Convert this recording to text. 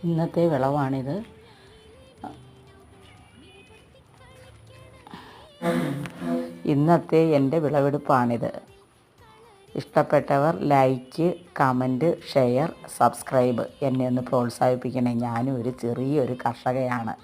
ഇന്നത്തെ വിളവാണിത്. ഇന്നത്തെ എൻ്റെ വിളവെടുപ്പാണിത്. ഇഷ്ടപ്പെട്ടവർ ലൈക്ക്, കമൻറ്റ്, ഷെയർ, സബ്സ്ക്രൈബ് എന്നെ ഒന്ന് പ്രോത്സാഹിപ്പിക്കണേ. ഞാനും ഒരു ചെറിയൊരു കർഷകയാണ്.